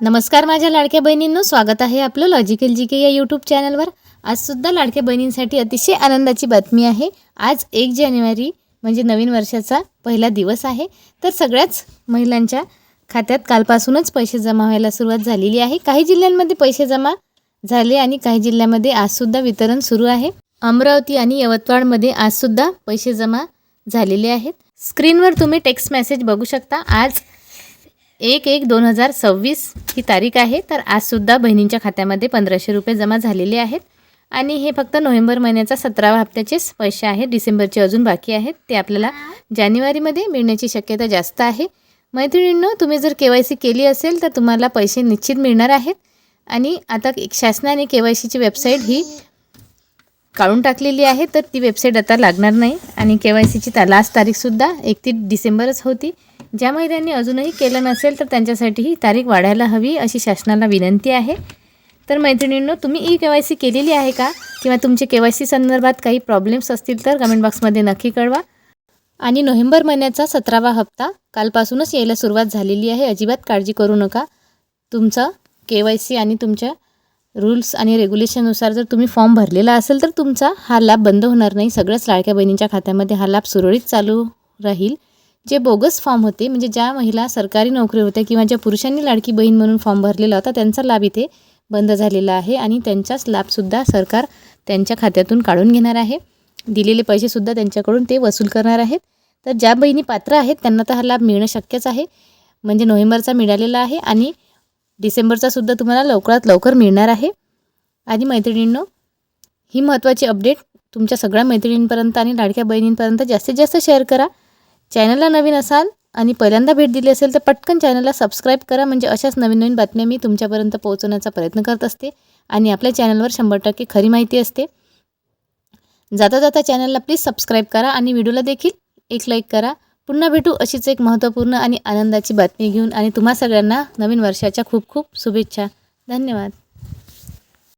नमस्कार माझ्या लाडक्या बहिणींनो, स्वागत आहे आपलं लॉजिकल जीके या यूट्यूब चॅनलवर। आजसुद्धा लाडक्या बहिणींसाठी अतिशय आनंदाची बातमी आहे। आज 1 जानेवारी म्हणजे नवीन वर्षाचा पहिला दिवस आहे। तर सगळ्याच महिलांच्या खात्यात कालपासूनच पैसे जमा व्हायला सुरुवात झालेली आहे। काही जिल्ह्यांमध्ये पैसे जमा झाले आणि काही जिल्ह्यांमध्ये आजसुद्धा वितरण सुरू आहे। अमरावती आणि यवतमाळमध्ये आजसुद्धा पैसे जमा झालेले आहेत। स्क्रीनवर तुम्ही टेक्स्ट मेसेज बघू शकता। आज 1/1/2026 ही तारीख आहे। तर आजसुद्धा बहिणींच्या खात्यामध्ये 1500 रुपये जमा झालेले आहेत आणि हे फक्त नोव्हेंबर महिन्याचा 17व्या हप्त्याचेच पैसे आहेत। डिसेंबरचे अजून बाकी आहेत, ते आपल्याला जानेवारीमध्ये मिळण्याची शक्यता जास्त आहे। मैत्रिणींनो, तुम्ही जर KYC केली असेल तर तुम्हाला पैसे निश्चित मिळणार आहेत। आणि आता शासनाने KYCची वेबसाईट ही काढून टाकलेली आहे, तर ती वेबसाईट आता लागणार नाही आणि KYCची लास्ट तारीखसुद्धा 31 डिसेंबरच होती। ज्या महिलांनी अजूनही केलं नसेल तर त्यांच्यासाठी ही तारीख वाढायला हवी अशी शासनाला विनंती आहे। तर मैत्रिणींनो, तुम्ही KYC केलेली आहे का किंवा तुमचे KYC संदर्भात काही प्रॉब्लेम्स असतील तर कमेंट बॉक्समध्ये नक्की कळवा। आणि नोव्हेंबर महिन्याचा 17वा हप्ता कालपासूनच यायला सुरुवात झालेली आहे। अजिबात काळजी करू नका। तुमचा KYC आणि तुमच्या रूल्स आणि रेग्युलेशननुसार जर तुम्ही फॉर्म भरलेला असेल तर तुमचा हा लाभ बंद होणार नाही। सगळ्याच लाडक्या बहिणींच्या खात्यामध्ये हा लाभ सुरळीत चालू राहील। जे बोगस फॉर्म होते, म्हणजे ज्या महिला सरकारी नोकरी होत्या किंवा ज्या पुरुषांनी लाडकी बहीण म्हणून फॉर्म भरलेला होता, त्यांचा लाभ इथे बंद झालेला आहे आणि त्यांचाच लाभसुद्धा सरकार त्यांच्या खात्यातून काढून घेणार आहे। दिलेले पैसेसुद्धा त्यांच्याकडून ते वसूल करणार आहेत। तर ज्या बहिणी पात्र आहेत त्यांना तर हा लाभ मिळणं शक्यच आहे। म्हणजे नोव्हेंबरचा मिळालेला आहे आणि डिसेंबरचा सुद्धा तुम्हाला लवकरात लवकर मिळणार आहे। आणि मैत्रिणींनो, ही महत्त्वाची अपडेट तुमच्या सगळ्या मैत्रिणींपर्यंत आणि लाडक्या बहिणींपर्यंत जास्तीत जास्त शेअर करा। चॅनलला नवीन असाल आणि पहिल्यांदा भेट दिली असेल तर पटकन चॅनलला सबस्क्राईब करा, म्हणजे अशाच नवीन नवीन बातम्या मी तुमच्यापर्यंत पोहोचवण्याचा प्रयत्न करत असते आणि आपल्या चॅनलवर 100% खरी माहिती असते। जाता जाता चॅनलला प्लीज सबस्क्राईब करा आणि व्हिडिओला देखील एक लाईक करा। पुन्हा भेटू अशीच एक महत्त्वपूर्ण आणि आनंदाची बातमी घेऊन, आणि तुम्हा सगळ्यांना नवीन वर्षाच्या खूप खूप शुभेच्छा। धन्यवाद।